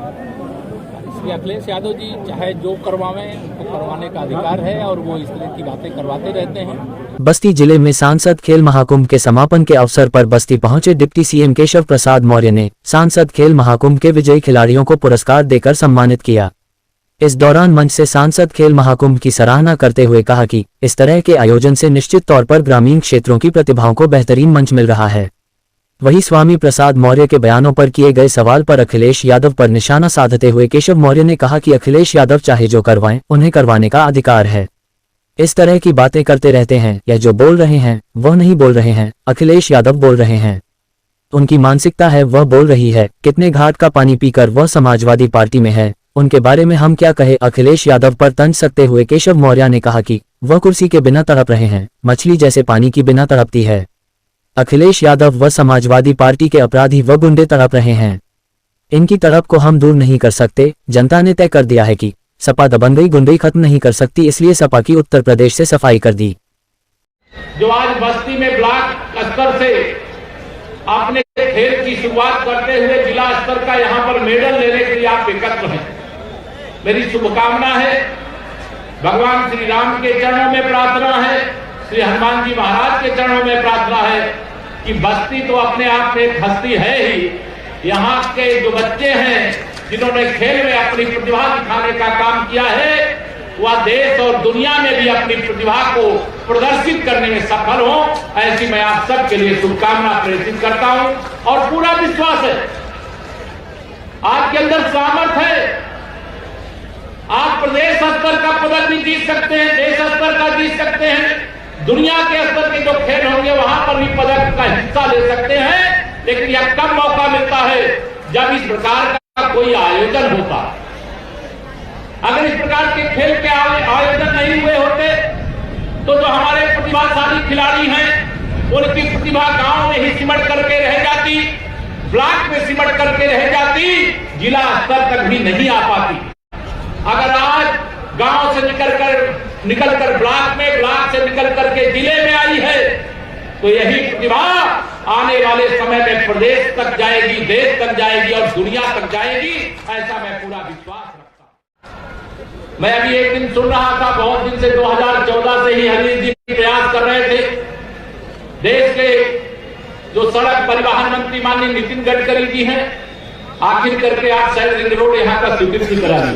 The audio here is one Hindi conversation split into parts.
इसलिए अखिलेश यादव जी चाहे जो करवावें, उनको करवाने का अधिकार है और वो इस तरह की बातें करवाते रहते हैं। बस्ती जिले में सांसद खेल महाकुंभ के समापन के अवसर पर बस्ती पहुंचे डिप्टी सीएम केशव प्रसाद मौर्य ने सांसद खेल महाकुंभ के विजयी खिलाड़ियों को पुरस्कार देकर सम्मानित किया। इस दौरान मंच से सांसद खेल महाकुंभ की सराहना करते हुए कहा कि इस तरह के आयोजन से निश्चित तौर पर ग्रामीण क्षेत्रों की प्रतिभाओं को बेहतरीन मंच मिल रहा है। वहीं स्वामी प्रसाद मौर्य के बयानों पर किए गए सवाल पर अखिलेश यादव पर निशाना साधते हुए केशव मौर्य ने कहा कि अखिलेश यादव चाहे जो करवाएं, उन्हें करवाने का अधिकार है। इस तरह की बातें करते रहते हैं या जो बोल रहे हैं वह नहीं बोल रहे हैं, अखिलेश यादव बोल रहे हैं। उनकी मानसिकता है, वह बोल रही है। कितने घाट का पानी पीकर वह समाजवादी पार्टी में है, उनके बारे में हम क्या कहे। अखिलेश यादव पर तंज सकते हुए केशव मौर्य ने कहा कि वह कुर्सी के बिना तड़प रहे हैं, मछली जैसे पानी की बिना तड़पती है। अखिलेश यादव व समाजवादी पार्टी के अपराधी व गुंडे तड़प रहे हैं। इनकी तड़प को हम दूर नहीं कर सकते। जनता ने तय कर दिया है कि सपा दबंगई गुंडई खत्म नहीं कर सकती, इसलिए सपा की उत्तर प्रदेश से सफाई कर दी। जो आज बस्ती में ब्लॉक स्तर से आपने खेल की शुरुआत करते हुए जिला स्तर का यहाँ पर मेडल लेने के लिए आप एकत्र हैं, मेरी शुभकामना है। भगवान श्री राम के चरणों में प्रार्थना है, श्री हनुमान जी महाराज के चरणों में प्रार्थना है कि बस्ती तो अपने आप में एक हस्ती है ही। यहाँ के जो बच्चे हैं जिन्होंने खेल में अपनी प्रतिभा दिखाने का काम किया है, वह देश और दुनिया में भी अपनी प्रतिभा को प्रदर्शित करने में सफल हो, ऐसी मैं आप सबके लिए शुभकामना प्रेषित करता हूं। और पूरा विश्वास है आपके अंदर सामर्थ्य है। आप प्रदेश स्तर का पदक भी जीत सकते हैं, देश स्तर का जीत सकते हैं, दुनिया के स्तर के जो खेल होंगे वहां पर भी पदक का हिस्सा ले सकते हैं। लेकिन यह कब मौका मिलता है जब इस प्रकार का कोई आयोजन होता। अगर इस प्रकार के खेल के आयोजन नहीं हुए होते तो जो हमारे प्रतिभाशाली खिलाड़ी हैं उनकी प्रतिभा गांव में ही सिमट करके रह जाती, ब्लॉक में सिमट करके रह जाती, जिला स्तर तक भी नहीं आ पाती। अगर आज गांव से निकलकर ब्लॉक में, ब्लॉक से निकल करके जिले में आई है तो यही प्रतिभा आने वाले समय में प्रदेश तक जाएगी, देश तक जाएगी और दुनिया तक जाएगी, ऐसा मैं पूरा विश्वास रखता हूं। मैं अभी एक दिन सुन रहा था, बहुत दिन से 2014 से ही हरीश जी प्रयास कर रहे थे। देश के जो सड़क परिवहन मंत्री माननीय नितिन गडकरी जी हैं, आखिर करके आप शायद रिंग रोड यहाँ का स्वीकृति करा दी।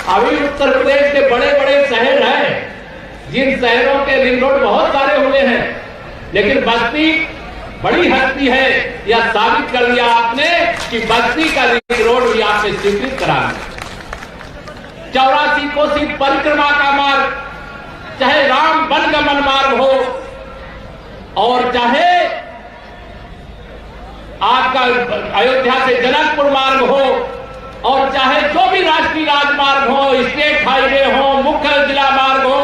अभी उत्तर प्रदेश के बड़े बड़े शहर हैं जिन शहरों के रिंग रोड बहुत सारे हुए हैं, लेकिन बस्ती बड़ी हस्ती है। यह साबित कर दिया आपने कि बस्ती का रिंग रोड भी आपने स्वीकृत करा दिया। 84 कोसी परिक्रमा का मार्ग, चाहे राम वनगमन मार्ग हो और चाहे आपका अयोध्या से जनकपुर मार्ग हो और चाहे जो भी राष्ट्रीय राजमार्ग हो, स्टेट हाईवे हो, मुख्य जिला मार्ग हो,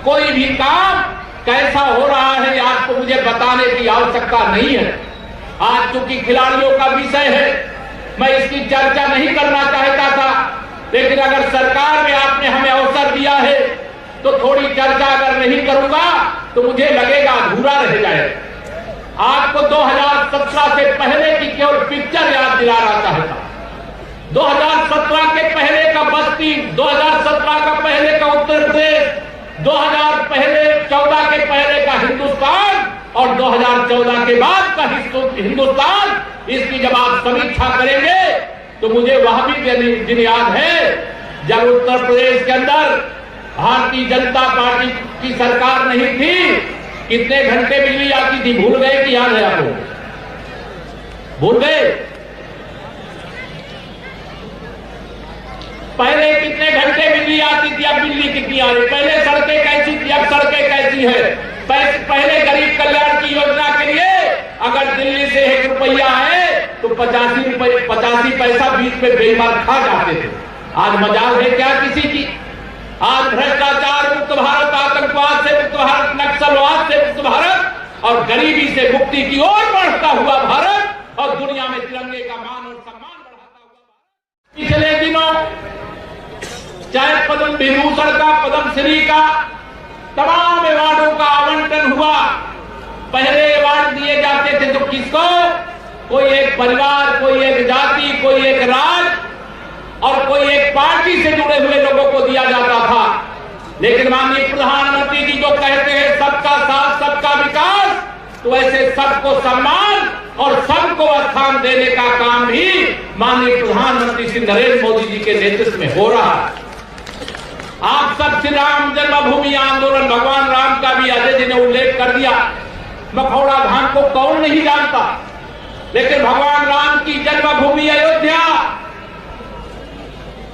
कोई भी काम कैसा हो रहा है आपको मुझे बताने की आवश्यकता नहीं है। आज चूंकि खिलाड़ियों का विषय है, मैं इसकी चर्चा नहीं करना चाहता था, लेकिन अगर सरकार में आपने हमें अवसर दिया है तो थोड़ी चर्चा अगर नहीं करूंगा तो मुझे लगेगा अधूरा रह जाएगा। आपको 2017 से पहले की केवल पिक्चर याद दिला रहा चाहता। 2017 के पहले का बस्ती, 2017 का पहले का उत्तर प्रदेश, 2014 के पहले का हिंदुस्तान और 2014 के बाद का हिंदुस्तान, इसकी जब आप समीक्षा करेंगे तो मुझे वह भी दिन याद है जब उत्तर प्रदेश के अंदर भारतीय जनता पार्टी की सरकार नहीं थी, कितने घंटे बिजली आती थी, भूल गए कि याद है आपको? भूल गए? पहले कितने घंटे बिजली आती थी, अब बिजली कितनी आ रही? पहले सड़कें कैसी थी, अब सड़कें कैसी है? पहले गरीब कल्याण की योजना के लिए अगर दिल्ली से 1 रुपया है तो 85 पैसा बीच में बेईमान खा जाते थे। आज मजाल है क्या किसी की? आज भ्रष्टाचार मुक्त भारत, आतंकवाद से मुक्त भारत, नक्सलवाद से मुक्त भारत और गरीबी से मुक्ति की ओर बढ़ता हुआ भारत और दुनिया में तिरंगे का मान और सम्मान बढ़ाता हुआ भारत। पिछले दिनों चाहे पद्म विभूषण का, पद्मश्री का, तमाम अवार्डों का आवंटन हुआ। पहले अवार्ड दिए जाते थे तो किसको? कोई एक परिवार, कोई एक और कोई एक पार्टी से जुड़े हुए लोगों को दिया जाता था। लेकिन माननीय प्रधानमंत्री जी जो कहते हैं सबका साथ सबका विकास, तो ऐसे सबको सम्मान और सबको स्थान देने का काम भी माननीय प्रधानमंत्री श्री नरेंद्र मोदी जी के नेतृत्व में हो रहा है। आप सब श्री राम जन्मभूमि आंदोलन, भगवान राम का भी अजय जी ने उल्लेख कर दिया। मखौड़ा धाम को कौन नहीं जानता, लेकिन भगवान राम की जन्मभूमि अयोध्या,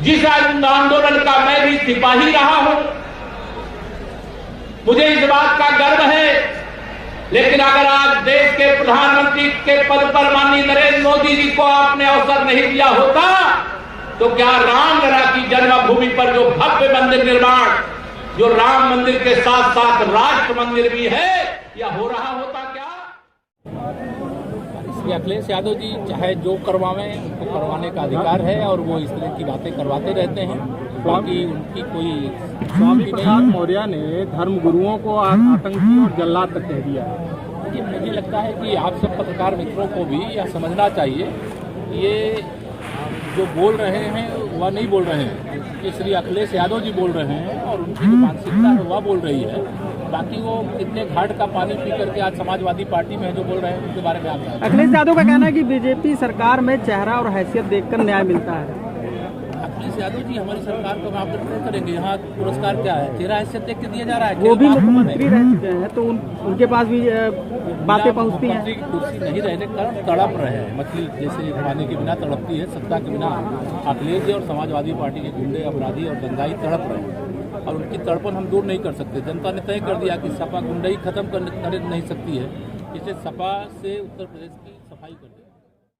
जिस आंदोलन का मैं भी सिपाही रहा हूं, मुझे इस बात का गर्व है। लेकिन अगर आज देश के प्रधानमंत्री के पद पर माननीय नरेंद्र मोदी जी को आपने अवसर नहीं दिया होता, तो क्या रामलला की जन्मभूमि पर जो भव्य मंदिर निर्माण, जो राम मंदिर के साथ साथ राष्ट्र मंदिर भी है, या हो रहा होता क्या? इसलिए अखिलेश यादव जी चाहे जो करवावें, उनको करवाने का अधिकार है और वो इस तरह की बातें करवाते रहते हैं। बाकी उनकी कोई स्वामी प्रसाद मौर्य ने धर्मगुरुओं को आतंकी और जल्लाद तक कह दिया है। ये मुझे लगता है कि आप सब पत्रकार मित्रों को भी यह समझना चाहिए, ये जो बोल रहे हैं वह नहीं बोल रहे हैं, ये श्री अखिलेश यादव जी बोल रहे हैं और उनकी जो मानसिकता है वह बोल रही है। बाकी वो कितने घाट का पानी पी करके आज समाजवादी पार्टी में जो बोल रहे हैं उनके बारे में आप अखिलेश यादव का कहना है कि बीजेपी सरकार में चेहरा और हैसियत देखकर न्याय मिलता है। अखिलेश यादव जी हमारी सरकार को मापदंड नहीं करेंगे। यहाँ पुरस्कार क्या है, तेरा हैसियत देख के दिया जा रहा है। वो भी मुख्यमंत्री रह चुके हैं, तो उनके पास भी बातें पहुंचती हैं। मुख्यमंत्री की कुर्सी नहीं रहने के कारण तड़प रहे हैं, मछली जैसे पानी के बिना तड़पती है, सत्ता के बिना अखिलेश जी और समाजवादी पार्टी के गुंडे, अपराधी और दंगाई तड़प रहे हैं और उनकी तड़पन हम दूर नहीं कर सकते। जनता ने तय कर दिया कि सपा गुंडई खत्म कर नहीं सकती है, इसलिए सपा से उत्तर प्रदेश की